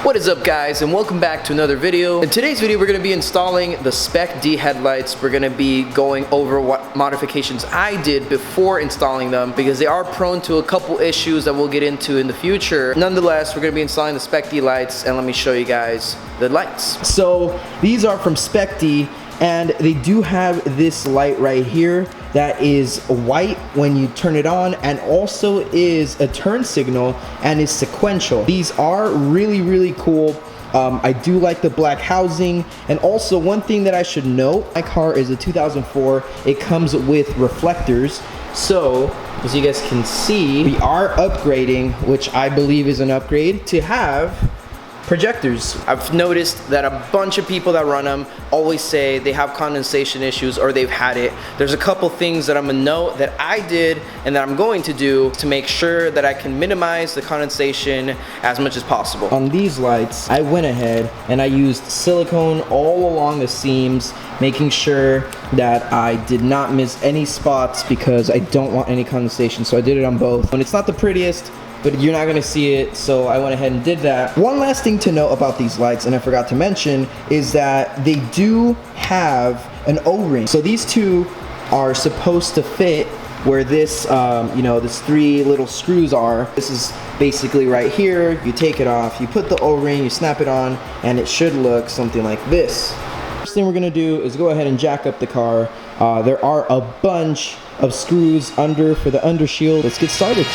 What is up, guys, and welcome back to another video. In today's video we're going to be installing the Spec D headlights. We're going to be going over what modifications I did before installing them because they are prone to a couple issues that we'll get into in the future. Nonetheless, we're going to be installing the Spec D lights, and let me show you guys the lights. So these are from Spec D, and they do have this light right here that is white when you turn it on, and also is a turn signal and is sequential. These are really cool. I do like the black housing, and also one thing that I should note, my car is a 2004. It comes with reflectors, so as you guys can see, we are upgrading, which I believe is an upgrade, to have projectors. I've noticed that a bunch of people that run them always say they have condensation issues or they've had it. There's a couple things that I'm gonna note that I did and that I'm going to do to make sure that I can minimize the condensation as much as possible. On these lights, I went ahead and I used silicone all along the seams, making sure that I did not miss any spots because I don't want any condensation, so I did it on both. And it's not the prettiest, but you're not gonna see it, so I went ahead and did that. One last thing to note about these lights, and I forgot to mention, is that they do have an O-ring. So these two are supposed to fit where this, this three little screws are. This is basically right here. You take it off, you put the O-ring, you snap it on, and it should look something like this. First thing we're gonna do is go ahead and jack up the car. There are a bunch of screws under for the undershield. Let's get started.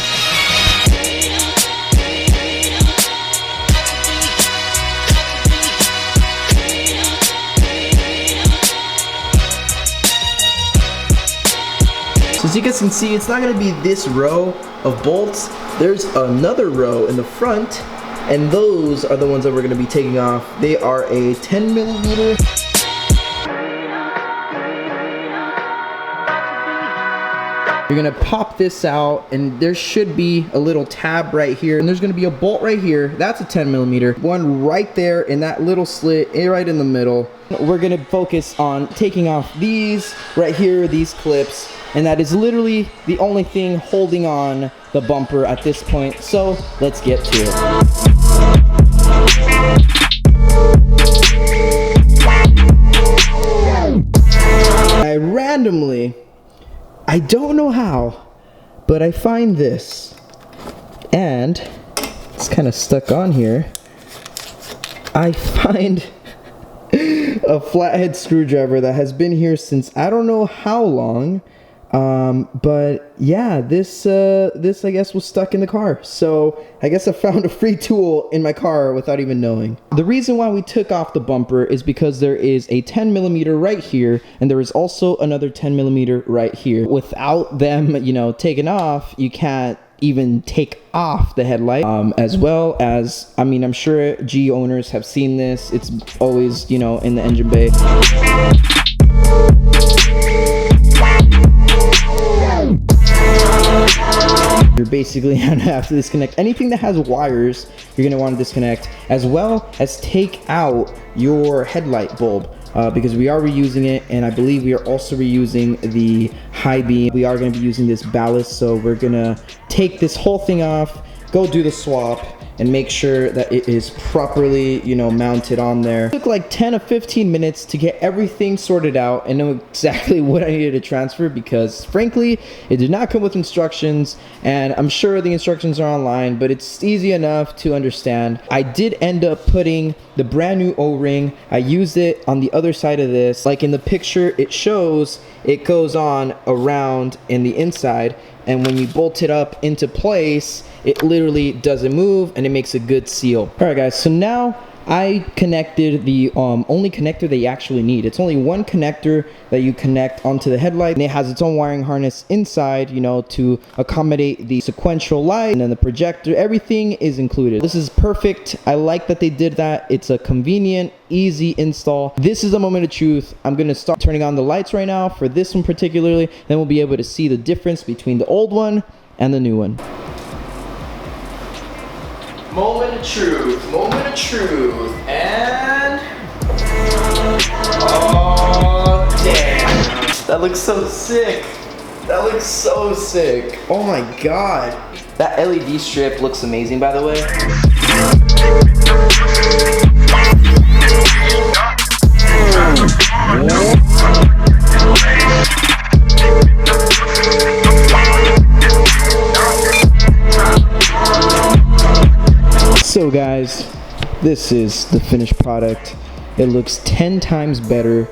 So as you guys can see, it's not going to be this row of bolts. There's another row in the front, and those are the ones that we're going to be taking off. They are a 10mm. You're going to pop this out, and there should be a little tab right here, and there's going to be a bolt right here. That's a 10mm. One right there in that little slit, right in the middle. We're going to focus on taking off these right here, these clips. And that is literally the only thing holding on the bumper at this point. So let's get to it. I randomly, I don't know how, but I find this, and it's kind of stuck on here. I find a flathead screwdriver that has been here since I don't know how long. But yeah, this I guess was stuck in the car. So I guess I found a free tool in my car without even knowing. The reason why we took off the bumper is because there is a 10mm right here, and there is also another 10mm right here. Without them, taken off, you can't even take off the headlight, as well as, I mean, I'm sure G owners have seen this. It's always, in the engine bay. You're basically gonna have to disconnect anything that has wires. You're gonna want to disconnect, as well as take out your headlight bulb, because we are reusing it, and I believe we are also reusing the high beam. We are going to be using this ballast, so we're gonna take this whole thing off, go do the swap, and make sure that it is properly, mounted on there. It took like 10 or 15 minutes to get everything sorted out and know exactly what I needed to transfer, because frankly, it did not come with instructions, and I'm sure the instructions are online, but it's easy enough to understand. I did end up putting the brand new O-ring. I used it on the other side of this. Like in the picture, it shows it goes on around in the inside, and when you bolt it up into place, it literally doesn't move, and it makes a good seal. All right, guys, so now I connected the only connector that you actually need. It's only one connector that you connect onto the headlight, and it has its own wiring harness inside, to accommodate the sequential light, and then the projector. Everything is included. This is perfect. I like that they did that. It's a convenient, easy install. This is a moment of truth. I'm gonna start turning on the lights right now for this one particularly. Then we'll be able to see the difference between the old one and the new one. Moment of truth, and oh damn, that looks so sick. Oh my god, that LED strip looks amazing, by the way. guys, this is the finished product. It looks 10 times better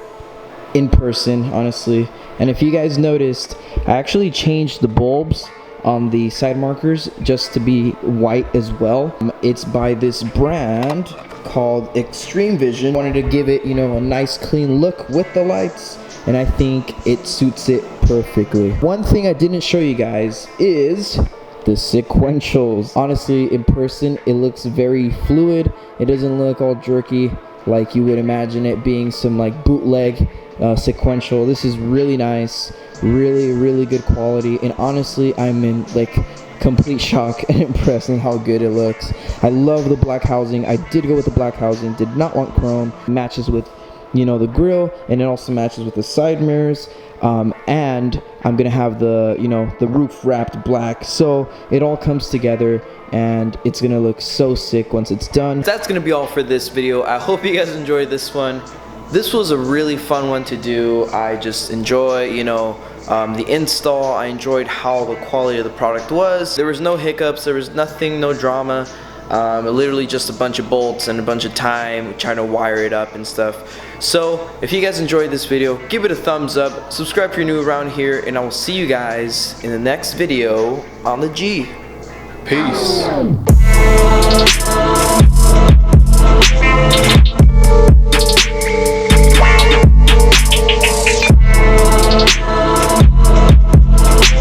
in person, honestly. And if you guys noticed, I actually changed the bulbs on the side markers just to be white as well. It's by this brand called Extreme Vision. Wanted to give it, you know, a nice clean look with the lights, and I think it suits it perfectly. One thing I didn't show you guys is the sequentials. Honestly, in person, it looks very fluid. It doesn't look all jerky like you would imagine it being some like bootleg sequential. This is really nice, really good quality, and honestly, I'm in like complete shock and impressed on how good it looks. I love the black housing. I did go with the black housing, did not want chrome. It matches with, you know, the grill, and it also matches with the side mirrors. And I'm gonna have the, you know, the roof wrapped black, so it all comes together and it's gonna look so sick once it's done. That's gonna be all for this video. I hope you guys enjoyed this one. This was a really fun one to do. I just enjoy, you know, the install. I enjoyed how the quality of the product was. There was no hiccups, there was nothing, no drama. Literally just a bunch of bolts and a bunch of time trying to wire it up and stuff. So if you guys enjoyed this video, give it a thumbs up, subscribe if you're new around here, and I will see you guys in the next video on the G. Peace.